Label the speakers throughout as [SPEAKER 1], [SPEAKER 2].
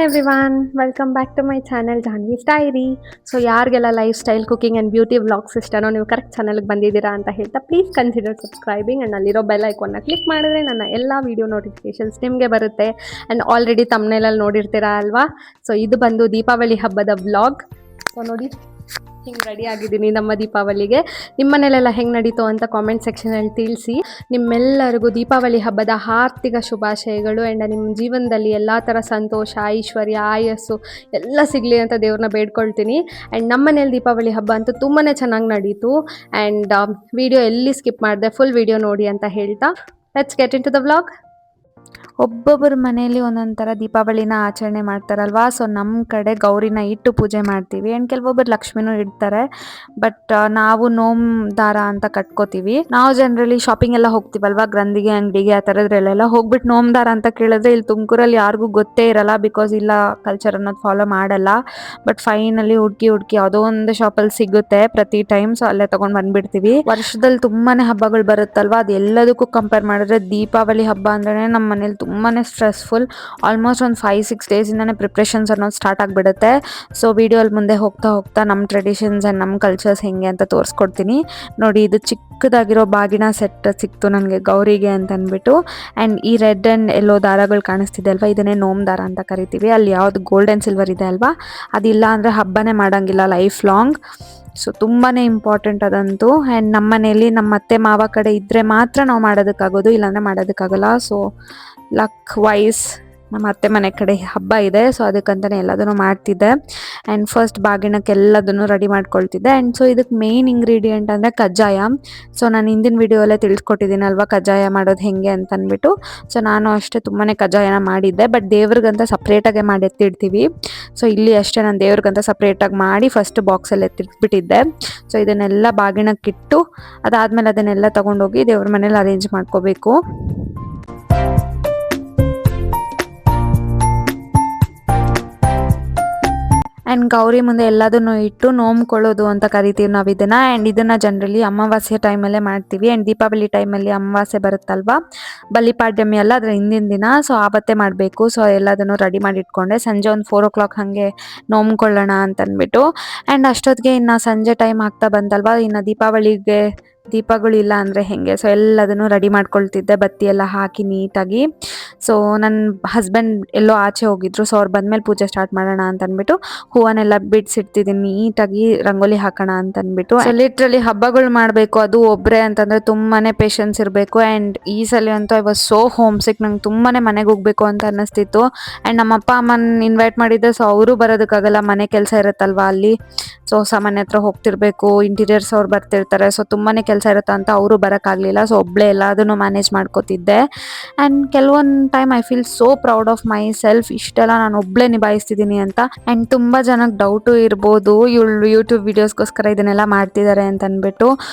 [SPEAKER 1] Everyone, welcome back to my channel Janvi's diary. So ಯಾರಿಗೆಲ್ಲ lifestyle, cooking and beauty vlogs ಇಷ್ಟನೋ ನೀವು correct ಚಾನಲ್ಗೆ ಬಂದಿದ್ದೀರಾ ಅಂತ ಹೇಳ್ತಾ ಪ್ಲೀಸ್ ಕನ್ಸಿಡರ್ ಸಬ್ಸ್ಕ್ರೈಬಿಂಗ್ ಆ್ಯಂಡ್ ಅಲ್ಲಿರೋ ಬೆಲ್ ಐಕಾನ್ನ ಕ್ಲಿಕ್ ಮಾಡಿದ್ರೆ ನನ್ನ ಎಲ್ಲ ವೀಡಿಯೋ ನೋಟಿಫಿಕೇಷನ್ಸ್ ನಿಮಗೆ ಬರುತ್ತೆ. ಆ್ಯಂಡ್ ಆಲ್ರೆಡಿ ತಮ್ನೇಲಲ್ಲಿ ನೋಡಿರ್ತೀರಾ ಅಲ್ವಾ. ಸೊ ಇದು ಬಂದು ದೀಪಾವಳಿ ಹಬ್ಬದ ವ್ಲಾಗ್. ಸೊ ನೋಡಿ ಹಿಂಗೆ ರೆಡಿ ಆಗಿದ್ದೀನಿ ನಮ್ಮ ದೀಪಾವಳಿಗೆ. ನಿಮ್ಮ ಮನೇಲೆಲ್ಲ ಹೆಂಗೆ ನಡೀತು ಅಂತ ಕಾಮೆಂಟ್ ಸೆಕ್ಷನಲ್ಲಿ ತಿಳಿಸಿ. ನಿಮ್ಮೆಲ್ಲರಿಗೂ ದೀಪಾವಳಿ ಹಬ್ಬದ ಹಾರ್ದಿಕ ಶುಭಾಶಯಗಳು. ಆ್ಯಂಡ್ ನಿಮ್ಮ ಜೀವನದಲ್ಲಿ ಎಲ್ಲ ಥರ ಸಂತೋಷ, ಐಶ್ವರ್ಯ, ಆಯಸ್ಸು ಎಲ್ಲ ಸಿಗಲಿ ಅಂತ ದೇವ್ರನ್ನ ಬೇಡ್ಕೊಳ್ತೀನಿ. ಆ್ಯಂಡ್ ನಮ್ಮ ಮನೇಲಿ ದೀಪಾವಳಿ ಹಬ್ಬ ಅಂತೂ ತುಂಬಾ ಚೆನ್ನಾಗಿ ನಡೀತು. ಆ್ಯಂಡ್ ವಿಡಿಯೋ ಎಲ್ಲಿ ಸ್ಕಿಪ್ ಮಾಡಿದೆ, ಫುಲ್ ವಿಡಿಯೋ ನೋಡಿ ಅಂತ ಹೇಳ್ತಾ let's get into the vlog. ಒಬ್ಬೊಬ್ಬರ ಮನೆಯಲ್ಲಿ ಒಂದೊಂದು ಥರ ದೀಪಾವಳಿನ ಆಚರಣೆ ಮಾಡ್ತಾರಲ್ವಾ. ಸೊ ನಮ್ಮ ಕಡೆ ಗೌರಿನ ಇಟ್ಟು ಪೂಜೆ ಮಾಡ್ತೀವಿ. ಆ್ಯಂಡ್ ಕೆಲವೊಬ್ಬರು ಲಕ್ಷ್ಮಿನೂ ಇಡ್ತಾರೆ. ಬಟ್ ನಾವು ನೋಮ್ ದಾರ ಅಂತ ಕಟ್ಕೋತೀವಿ. ನಾವು ಜನರಲಿ ಶಾಪಿಂಗ್ ಎಲ್ಲ ಹೋಗ್ತೀವಲ್ವಾ, ಗ್ರಂಥಿಗೆ ಅಂಗಡಿಗೆ ಆ ಥರದ್ರಲ್ಲೆಲ್ಲ ಹೋಗ್ಬಿಟ್ಟು ನೋಮ್ ದಾರ ಅಂತ ಕೇಳಿದ್ರೆ ಇಲ್ಲಿ ತುಮಕೂರಲ್ಲಿ ಯಾರಿಗೂ ಗೊತ್ತೇ ಇರಲ್ಲ. ಬಿಕಾಸ್ ಇಲ್ಲ ಕಲ್ಚರ್ ಅನ್ನೋದು ಫಾಲೋ ಮಾಡಲ್ಲ. ಬಟ್ ಫೈನಲಿ ಹುಡುಕಿ ಯಾವುದೋ ಒಂದು ಶಾಪಲ್ಲಿ ಸಿಗುತ್ತೆ ಪ್ರತಿ ಟೈಮ್. ಸೊ ಅಲ್ಲೇ ತೊಗೊಂಡು ಬಂದುಬಿಡ್ತೀವಿ. ವರ್ಷದಲ್ಲಿ ತುಂಬಾ ಹಬ್ಬಗಳು ಬರುತ್ತಲ್ವಾ, ಅದು ಎಲ್ಲದಕ್ಕೂ ಕಂಪೇರ್ ಮಾಡಿದ್ರೆ ದೀಪಾವಳಿ ಹಬ್ಬ ಅಂದ್ರೆ ನಮ್ಮ ಮನೇಲಿ ತುಂಬಾ ಸ್ಟ್ರೆಸ್ಫುಲ್. ಆಲ್ಮೋಸ್ಟ್ ಒಂದು 5-6 ಡೇಸಿಂದನೇ ಪ್ರಿಪ್ರೇಷನ್ಸ್ ಅನ್ನೋದು ಸ್ಟಾರ್ಟ್ ಆಗಿಬಿಡುತ್ತೆ. ಸೊ ವಿಡಿಯೋಲ್ಲಿ ಮುಂದೆ ಹೋಗ್ತಾ ನಮ್ಮ ಟ್ರೆಡಿಷನ್ಸ್ ಆ್ಯಂಡ್ ನಮ್ಮ ಕಲ್ಚರ್ಸ್ ಹೆಂಗೆ ಅಂತ ತೋರಿಸ್ಕೊಡ್ತೀನಿ ನೋಡಿ. ಇದು ಚಿಕ್ಕದಾಗಿರೋ ಬಾಗಿನ ಸೆಟ್ ಸಿಕ್ತು ನನಗೆ ಗೌರಿಗೆ ಅಂತ ಅಂದ್ಬಿಟ್ಟು. ಆ್ಯಂಡ್ ಈ ರೆಡ್ ಆ್ಯಂಡ್ ಎಲ್ಲೋ ದಾರಗಳು ಕಾಣಿಸ್ತಿದೆ ಅಲ್ವಾ, ಇದನ್ನೇ ನೋಮ್ ದಾರ ಅಂತ ಕರಿತೀವಿ. ಅಲ್ಲಿ ಯಾವ್ದು ಗೋಲ್ಡ್ ಆ್ಯಂಡ್ ಸಿಲ್ವರ್ ಇದೆ ಅಲ್ವಾ, ಅದಿಲ್ಲ ಅಂದರೆ ಹಬ್ಬನೇ ಮಾಡೋಂಗಿಲ್ಲ ಲೈಫ್ ಲಾಂಗ್. ಸೊ ತುಂಬಾ ಇಂಪಾರ್ಟೆಂಟ್ ಅದಂತೂ. ಆ್ಯಂಡ್ ನಮ್ಮ ಮನೇಲಿ ನಮ್ಮ ಅತ್ತೆ ಮಾವ ಕಡೆ ಇದ್ದರೆ ಮಾತ್ರ ನಾವು ಮಾಡೋದಕ್ಕಾಗೋದು, ಇಲ್ಲಾಂದರೆ ಮಾಡೋದಕ್ಕಾಗಲ್ಲ. ಸೊ ಲಕ್ ವೈಸ್ ನಮ್ಮ ಅತ್ತೆ ಮನೆ ಕಡೆ ಹಬ್ಬ ಇದೆ, ಸೊ ಅದಕ್ಕಂತಲೇ ಎಲ್ಲದನ್ನು ಮಾಡ್ತಿದ್ದೆ. ಆ್ಯಂಡ್ ಫಸ್ಟ್ ಬಾಗಿಣಕ್ಕೆ ಎಲ್ಲದನ್ನು ರೆಡಿ ಮಾಡ್ಕೊಳ್ತಿದ್ದೆ. ಆ್ಯಂಡ್ ಸೊ ಇದಕ್ಕೆ ಮೇನ್ ಇಂಗ್ರೀಡಿಯೆಂಟ್ ಅಂದರೆ ಕಜ್ಜಾಯ. ಸೊ ನಾನು ಹಿಂದಿನ ವಿಡಿಯೋಲ್ಲೇ ತಿಳಿಸ್ಕೊಟ್ಟಿದ್ದೀನಲ್ವ ಕಜ್ಜಾಯ ಮಾಡೋದು ಹೆಂಗೆ ಅಂತ ಅಂದ್ಬಿಟ್ಟು. ಸೊ ನಾನು ಅಷ್ಟೇ ತುಂಬಾ ಕಜ್ಜಾಯನ ಮಾಡಿದ್ದೆ. ಬಟ್ ದೇವ್ರಿಗಂತ ಸಪ್ರೇಟಾಗೆ ಮಾಡಿ ಎತ್ತಿಡ್ತೀವಿ. ಸೊ ಇಲ್ಲಿ ಅಷ್ಟೇ ನಾನು ದೇವ್ರಿಗಂತ ಸಪ್ರೇಟಾಗಿ ಮಾಡಿ ಫಸ್ಟ್ ಬಾಕ್ಸಲ್ಲಿ ಎತ್ತಿಟ್ಬಿಟ್ಟಿದ್ದೆ. ಸೊ ಇದನ್ನೆಲ್ಲ ಬಾಗಿಣಕ್ಕಿಟ್ಟು ಅದಾದಮೇಲೆ ಅದನ್ನೆಲ್ಲ ತೊಗೊಂಡೋಗಿ ದೇವ್ರ ಮನೇಲಿ ಅರೇಂಜ್ ಮಾಡ್ಕೋಬೇಕು. ಆ್ಯಂಡ್ ಗೌರಿ ಮುಂದೆ ಎಲ್ಲದನ್ನು ಇಟ್ಟು ನೋಮ್ಕೊಳ್ಳೋದು ಅಂತ ಕರಿತೀವಿ ನಾವು ಇದನ್ನು. ಆ್ಯಂಡ್ ಇದನ್ನು ಜನರಲಿ ಅಮಾವಾಸ್ಯೆ ಟೈಮಲ್ಲೇ ಮಾಡ್ತೀವಿ. ಆ್ಯಂಡ್ ದೀಪಾವಳಿ ಟೈಮಲ್ಲಿ ಅಮಾವಾಸ್ಯೆ ಬರುತ್ತಲ್ವ, ಬಲಿಪಾಡ್ಯಮಿ ಎಲ್ಲ ಅದರ ಹಿಂದಿನ ದಿನ. ಸೊ ಆವತ್ತೇ ಮಾಡಬೇಕು. ಸೊ ಎಲ್ಲದನ್ನು ರೆಡಿ ಮಾಡಿ ಇಟ್ಕೊಂಡೆ. ಸಂಜೆ ಒಂದು 4 o'clock ಹಾಗೆ ನೋಮ್ಕೊಳ್ಳೋಣ ಅಂತಂದ್ಬಿಟ್ಟು. ಆ್ಯಂಡ್ ಅಷ್ಟೊತ್ತಿಗೆ ಇನ್ನು ಸಂಜೆ ಟೈಮ್ ಆಗ್ತಾ ಬಂತಲ್ವ, ಇನ್ನು ದೀಪಾವಳಿಗೆ ದೀಪಗಳಿಲ್ಲ ಅಂದರೆ ಹೇಗೆ. ಸೊ ಎಲ್ಲದನ್ನು ರೆಡಿ ಮಾಡ್ಕೊಳ್ತಿದ್ದೆ, ಬತ್ತಿ ಎಲ್ಲ ಹಾಕಿ ನೀಟಾಗಿ. ಸೊ ನನ್ನ ಹಸ್ಬೆಂಡ್ ಎಲ್ಲೋ ಆಚೆ ಹೋಗಿದ್ರು. ಸೊ ಅವ್ರು ಬಂದಮೇಲೆ ಪೂಜೆ ಸ್ಟಾರ್ಟ್ ಮಾಡೋಣ ಅಂತಂದ್ಬಿಟ್ಟು ಹೂವನ್ನೆಲ್ಲ ಬಿಡಿಸಿಡ್ತಿದ್ದೀನಿ ನೀಟಾಗಿ, ರಂಗೋಲಿ ಹಾಕೋಣ ಅಂತಂದ್ಬಿಟ್ಟು. ಸೊ ಲಿಟ್ರಲಿ ಹಬ್ಬಗಳು ಮಾಡಬೇಕು, ಅದು ಒಬ್ಬರೇ ಅಂತಂದರೆ ತುಂಬಾ ಪೇಷನ್ಸ್ ಇರಬೇಕು. ಆ್ಯಂಡ್ ಈ ಸಲ ಅಂತೂ ಐ ವಾಸ್ ಸೋ ಹೋಮ್ ಸಿಕ್. ನಂಗೆ ತುಂಬಾ ಮನೆಗೆ ಹೋಗಬೇಕು ಅಂತ ಅನ್ನಿಸ್ತಿತ್ತು. ಆ್ಯಂಡ್ ನಮ್ಮ ಅಪ್ಪ ಅಮ್ಮನ ಇನ್ವೈಟ್ ಮಾಡಿದ್ದೆ. ಸೊ ಅವರು ಬರೋದಕ್ಕಾಗಲ್ಲ, ಮನೆ ಕೆಲಸ ಇರುತ್ತಲ್ವ ಅಲ್ಲಿ. ಸೊ ಹೊಸ ಮನೆ ಹತ್ರ ಹೋಗ್ತಿರ್ಬೇಕು, ಇಂಟೀರಿಯರ್ಸ್ ಅವ್ರು ಬರ್ತಿರ್ತಾರೆ. ಸೊ ತುಂಬಾ ಕೆಲಸ ಇರುತ್ತೆ ಅಂತ ಅವರು ಬರೋಕ್ಕಾಗಲಿಲ್ಲ. ಸೊ ಒಬ್ಬಳೇ ಎಲ್ಲದನ್ನು ಮ್ಯಾನೇಜ್ ಮಾಡ್ಕೋತಿದ್ದೆ. ಆ್ಯಂಡ್ ಕೆಲವೊಂದು time I feel so proud of my self, ಇಷ್ಟೆಲ್ಲ ನಾನು ಒಬ್ಬಳೇ ನಿಭಾಯಿಸ್ತಿದ್ದೀನಿ ಅಂತ. ಆ್ಯಂಡ್ ತುಂಬ ಜನಕ್ಕೆ ಡೌಟು ಇರ್ಬೋದು, ಇವಳು ಯೂಟ್ಯೂಬ್ ವೀಡಿಯೋಸ್ಗೋಸ್ಕರ ಇದನ್ನೆಲ್ಲ ಮಾಡ್ತಿದ್ದಾರೆ ಅಂತ ಅಂದ್ಬಿಟ್ಟು.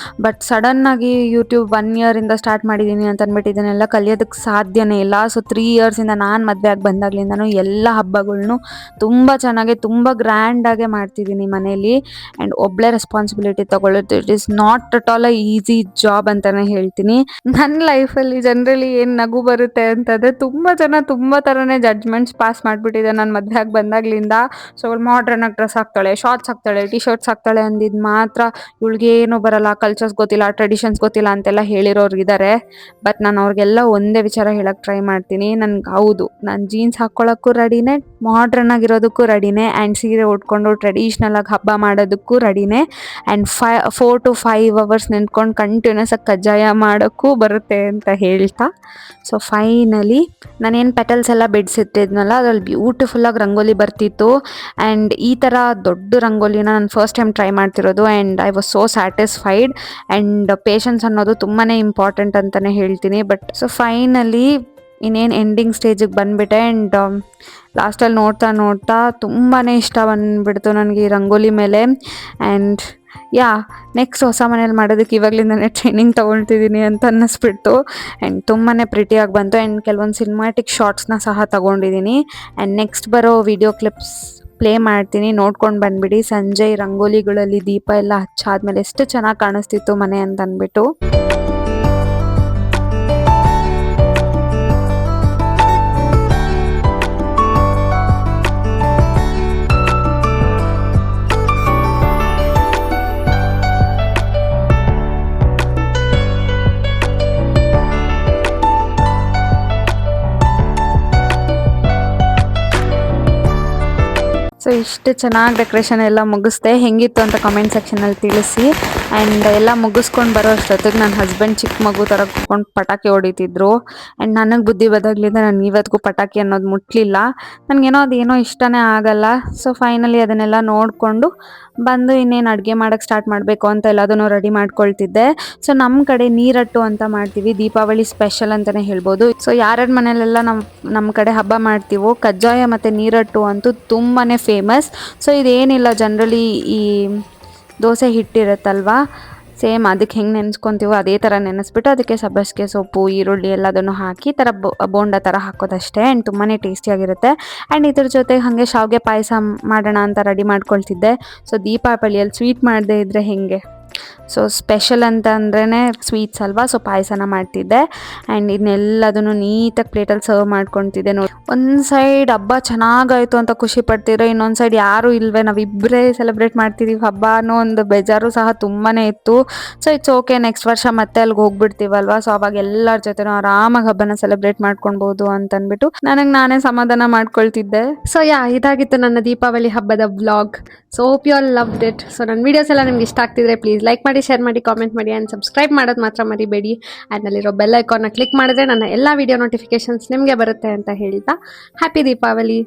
[SPEAKER 1] ಬಟ್ ಸಡನ್ನಾಗಿ ಯೂಟ್ಯೂಬ್ 1 yearಯಿಂದ ಸ್ಟಾರ್ಟ್ ಮಾಡಿದ್ದೀನಿ ಅಂತ ಅಂದ್ಬಿಟ್ಟು ಇದನ್ನೆಲ್ಲ ಕಲಿಯೋದಕ್ಕೆ ಸಾಧ್ಯನೇ ಇಲ್ಲ. ಸೊ 3 yearsಯಿಂದ ನಾನು ಮದುವೆ ಆಗಿ ಬಂದಾಗಲಿಂದನೂ ಎಲ್ಲ ಹಬ್ಬಗಳ್ನು ತುಂಬ ಚೆನ್ನಾಗಿ, ತುಂಬ ಗ್ರ್ಯಾಂಡಾಗೆ ಮಾಡ್ತಿದ್ದೀನಿ ಮನೇಲಿ. ಆ್ಯಂಡ್ ಒಬ್ಬಳೇ ರೆಸ್ಪಾನ್ಸಿಬಿಲಿಟಿ ತೊಗೊಳ್ಳೋದು it is not at all a easy job ಅಂತಲೇ ಹೇಳ್ತೀನಿ. ನನ್ನ ಲೈಫಲ್ಲಿ ಜನರಲಿ ಏನು ನಗು ಬರುತ್ತೆ ಅಂತಂದರೆ, ತುಂಬ ಜನ ತುಂಬ ಥರನೇ ಜಡ್ಜ್ಮೆಂಟ್ಸ್ ಪಾಸ್ ಮಾಡಿಬಿಟ್ಟಿದೆ ನಾನು ಮದುವೆ ಆಗಿ ಬಂದಾಗಲಿಂದ. ಸೊ ಅವಳು ಮಾಡ್ರನ್ನಾಗಿ ಡ್ರೆಸ್ ಹಾಕ್ತಾಳೆ, ಶಾರ್ಟ್ಸ್ ಹಾಕ್ತಾಳೆ, ಟಿ ಶರ್ಟ್ಸ್ ಹಾಕ್ತಾಳೆ ಅಂದಿದ್ದು ಮಾತ್ರ, ಇವಳಿಗೇನು ಬರಲ್ಲ, ಕಲ್ಚರ್ಸ್ ಗೊತ್ತಿಲ್ಲ, ಟ್ರೆಡಿಷನ್ಸ್ ಗೊತ್ತಿಲ್ಲ ಅಂತೆಲ್ಲ ಹೇಳಿರೋರು ಇದ್ದಾರೆ. ಬಟ್ ನಾನು ಅವ್ರಿಗೆಲ್ಲ ಒಂದೇ ವಿಚಾರ ಹೇಳೋಕ್ಕೆ ಟ್ರೈ ಮಾಡ್ತೀನಿ. ನನಗೆ ಹೌದು, ನಾನು ಜೀನ್ಸ್ ಹಾಕ್ಕೊಳ್ಳೋಕ್ಕೂ ರೆಡಿನೇ, ಮಾಡ್ರನ್ ಆಗಿರೋದಕ್ಕೂ ರೆಡಿನೇ, ಆ್ಯಂಡ್ ಸೀರೆ ಉಟ್ಕೊಂಡು ಟ್ರೆಡಿಷ್ನಲಾಗಿ ಹಬ್ಬ ಮಾಡೋದಕ್ಕೂ ರೆಡಿನೇ. ಆ್ಯಂಡ್ 4 to 5 hours ನಿಂತ್ಕೊಂಡು ಕಂಟಿನ್ಯೂಸ್ ಆಗಿ ಕಜ್ಜಾಯ ಮಾಡೋಕ್ಕೂ ಬರುತ್ತೆ ಅಂತ ಹೇಳ್ತಾ. ಸೊ ಫೈನಲಿ ನಾನೇನು ಪೆಟಲ್ಸ್ ಎಲ್ಲ ಬಿಡಿಸಿಟ್ಟಿದ್ನಲ್ಲ, ಅದ್ರಲ್ಲಿ ಬ್ಯೂಟಿಫುಲ್ಲಾಗಿ ರಂಗೋಲಿ ಬರ್ತಿತ್ತು. ಆ್ಯಂಡ್ ಈ ಥರ ದೊಡ್ಡ ರಂಗೋಲಿನ ನಾನು ಫಸ್ಟ್ ಟೈಮ್ ಟ್ರೈ ಮಾಡ್ತಿರೋದು. And I was so satisfied. And patience ಅನ್ನೋದು ತುಂಬಾ ಇಂಪಾರ್ಟೆಂಟ್ ಅಂತಲೇ ಹೇಳ್ತೀನಿ. ಬಟ್ ಸೊ ಫೈನಲಿ ಇನ್ನೇನು ಎಂಡಿಂಗ್ ಸ್ಟೇಜಿಗೆ ಬಂದುಬಿಟ್ಟೆ. ಆ್ಯಂಡ್ ಲಾಸ್ಟಲ್ಲಿ ನೋಡ್ತಾ ತುಂಬಾ ಇಷ್ಟ ಬಂದುಬಿಡ್ತು ನನಗೆ ಈ ರಂಗೋಲಿ ಮೇಲೆ. ಆ್ಯಂಡ್ ನೆಕ್ಸ್ಟ್ ಹೊಸ ಮನೇಲಿ ಮಾಡೋದಕ್ಕೆ ಇವಾಗಲಿಂದನೇ ಟ್ರೈನಿಂಗ್ ತೊಗೊಳ್ತಿದ್ದೀನಿ ಅಂತ ಅನ್ನಿಸ್ಬಿಡ್ತು. ಆ್ಯಂಡ್ ತುಂಬಾ ಪ್ರಿಟಿಯಾಗಿ ಬಂತು. ಆ್ಯಂಡ್ ಕೆಲವೊಂದು ಸಿನಿಮ್ಯಾಟಿಕ್ ಶಾರ್ಟ್ಸ್ನ ಸಹ ತೊಗೊಂಡಿದ್ದೀನಿ. ಆ್ಯಂಡ್ ನೆಕ್ಸ್ಟ್ ಬರೋ ವಿಡಿಯೋ ಕ್ಲಿಪ್ಸ್ ಪ್ಲೇ ಮಾಡ್ತೀನಿ, ನೋಡ್ಕೊಂಡು ಬಂದುಬಿಡಿ. ಸಂಜೆ ರಂಗೋಲಿಗಳಲ್ಲಿ ದೀಪ ಎಲ್ಲ ಹಚ್ಚಾದ್ಮೇಲೆ ಎಷ್ಟು ಚೆನ್ನಾಗಿ ಕಾಣಿಸ್ತಿತ್ತು ಮನೆ ಅಂತ ಅಂದ್ಬಿಟ್ಟು. ಇಷ್ಟು ಚೆನ್ನಾಗಿ ಡೆಕೋರೇಷನ್ ಎಲ್ಲ ಮುಗಿಸ್ದೆ. ಹೆಂಗಿತ್ತು ಅಂತ ಕಮೆಂಟ್ ಸೆಕ್ಷನಲ್ಲಿ ತಿಳಿಸಿ. ಆ್ಯಂಡ್ ಎಲ್ಲ ಮುಗಿಸ್ಕೊಂಡು ಬರೋ ಅಷ್ಟೊತ್ತಿಗೆ ನನ್ನ ಹಸ್ಬೆಂಡ್ ಚಿಕ್ಕ ಮಗು ಥರ ಕೂತ್ಕೊಂಡು ಪಟಾಕಿ ಹೊಡಿತಿದ್ರು. ಆ್ಯಂಡ್ ನನಗೆ ಬುದ್ಧಿ ಬದಾಗ್ಲಿಂದ ನಾನು ಇವತ್ತಿಗೂ ಪಟಾಕಿ ಅನ್ನೋದು ಮುಟ್ಲಿಲ್ಲ. ನನಗೇನೋ ಅದೇನೋ ಇಷ್ಟನೇ ಆಗಲ್ಲ. ಸೊ ಫೈನಲಿ ಅದನ್ನೆಲ್ಲ ನೋಡಿಕೊಂಡು ಬಂದು ಇನ್ನೇನು ಅಡುಗೆ ಮಾಡೋಕ್ಕೆ ಸ್ಟಾರ್ಟ್ ಮಾಡಬೇಕು ಅಂತ ಎಲ್ಲದನ್ನು ರೆಡಿ ಮಾಡ್ಕೊಳ್ತಿದ್ದೆ. ಸೊ ನಮ್ಮ ಕಡೆ ನೀರಟ್ಟು ಅಂತ ಮಾಡ್ತೀವಿ, ದೀಪಾವಳಿ ಸ್ಪೆಷಲ್ ಅಂತಲೇ ಹೇಳ್ಬೋದು. ಸೊ ಯಾರ್ಯಾರ ಮನೇಲೆಲ್ಲ ನಮ್ಮ ಕಡೆ ಹಬ್ಬ ಮಾಡ್ತೀವೋ ಕಜ್ಜಾಯ ಮತ್ತು ನೀರಟ್ಟು ಅಂತೂ ತುಂಬಾ ಫೇಮಸ್. ಸೊ ಇದೇನಿಲ್ಲ, ಜನರಲಿ ಈ ದೋಸೆ ಹಿಟ್ಟಿರುತ್ತಲ್ವ, ಸೇಮ್ ಅದಕ್ಕೆ ಹೆಂಗೆ ನೆನೆಸ್ಕೊತೀವೋ ಅದೇ ಥರ ನೆನೆಸ್ಬಿಟ್ಟು ಅದಕ್ಕೆ ಸಬ್ಬಸಿಗೆ ಸೊಪ್ಪು, ಈರುಳ್ಳಿ ಎಲ್ಲದನ್ನು ಹಾಕಿ ಥರ ಬೋಂಡ ಥರ ಹಾಕೋದಷ್ಟೇ. ಆ್ಯಂಡ್ ತುಂಬಾ ಟೇಸ್ಟಿಯಾಗಿರುತ್ತೆ. ಆ್ಯಂಡ್ ಇದ್ರ ಜೊತೆಗೆ ಹಾಗೆ ಶಾವಿಗೆ ಪಾಯಸ ಮಾಡೋಣ ಅಂತ ರೆಡಿ ಮಾಡ್ಕೊಳ್ತಿದ್ದೆ. ಸೊ ದೀಪಾವಳಿಯಲ್ಲಿ ಸ್ವೀಟ್ ಮಾಡದೇ ಇದ್ದರೆ ಹೇಗೆ, ಸೊ ಸ್ಪೆಷಲ್ ಅಂತ ಅಂದ್ರೇ ಸ್ವೀಟ್ಸ್ ಅಲ್ವಾ. ಸೊ ಪಾಯಸನ ಮಾಡ್ತಿದ್ದೆ. ಆ್ಯಂಡ್ ಇದನ್ನೆಲ್ಲದನ್ನು ನೀಟಾಗಿ ಪ್ಲೇಟಲ್ಲಿ ಸರ್ವ್ ಮಾಡ್ಕೊತಿದ್ದೆ. ನೋಡಿ, ಒಂದು ಸೈಡ್ ಹಬ್ಬ ಚೆನ್ನಾಗಾಯಿತು ಅಂತ ಖುಷಿ ಪಡ್ತಿದ್ರೆ, ಇನ್ನೊಂದು ಸೈಡ್ ಯಾರೂ ಇಲ್ವೇ, ನಾವಿಬ್ಬರೇ ಸೆಲೆಬ್ರೇಟ್ ಮಾಡ್ತಿದ್ದೀವಿ ಹಬ್ಬ ಅನ್ನೋ ಒಂದು ಬೇಜಾರು ಸಹ ತುಂಬಾ ಇತ್ತು. ಸೊ ಇಟ್ಸ್ ಓಕೆ, ನೆಕ್ಸ್ಟ್ ವರ್ಷ ಮತ್ತೆ ಅಲ್ಲಿಗೆ ಹೋಗ್ಬಿಡ್ತೀವಲ್ವಾ. ಸೊ ಅವಾಗ ಎಲ್ಲರ ಜೊತೆನೂ ಆರಾಮಾಗಿ ಹಬ್ಬನ ಸೆಲೆಬ್ರೇಟ್ ಮಾಡ್ಕೊಳ್ಬೋದು ಅಂತಂದ್ಬಿಟ್ಟು ನನಗೆ ನಾನೇ ಸಮಾಧಾನ ಮಾಡ್ಕೊಳ್ತಿದ್ದೆ.
[SPEAKER 2] ಸೊ ಇದಾಗಿತ್ತು ನನ್ನ ದೀಪಾವಳಿ ಹಬ್ಬದ vlog. So hope you all loved it. So ನನ್ನ ವೀಡಿಯೋಸ್ ಎಲ್ಲ ನಿಮ್ಗೆ ಇಷ್ಟ ಆಗ್ತಿದ್ರೆ ಪ್ಲೀಸ್ ಲೈಕ್ ಮಾಡಿ, ಶೇರ್ ಮಾಡಿ, ಕಾಮೆಂಟ್ ಮಾಡಿ ಆ್ಯಂಡ್ ಸಬ್ಸ್ಕ್ರೈಬ್ ಮಾಡೋದು ಮಾತ್ರ ಮರಿಬೇಡಿ. ಆ್ಯಂಡ್ ಅಲ್ಲಿರೋ ಬೆಲ್ ಐಕಾನ್ನ ಕ್ಲಿಕ್ ಮಾಡಿದ್ರೆ ನನ್ನ ಎಲ್ಲ ವೀಡಿಯೋ ನೋಟಿಫಿಕೇಶನ್ಸ್ ನಿಮಗೆ ಬರುತ್ತೆ ಅಂತ ಹೇಳ್ತಾ ಹ್ಯಾಪಿ ದೀಪಾವಳಿ.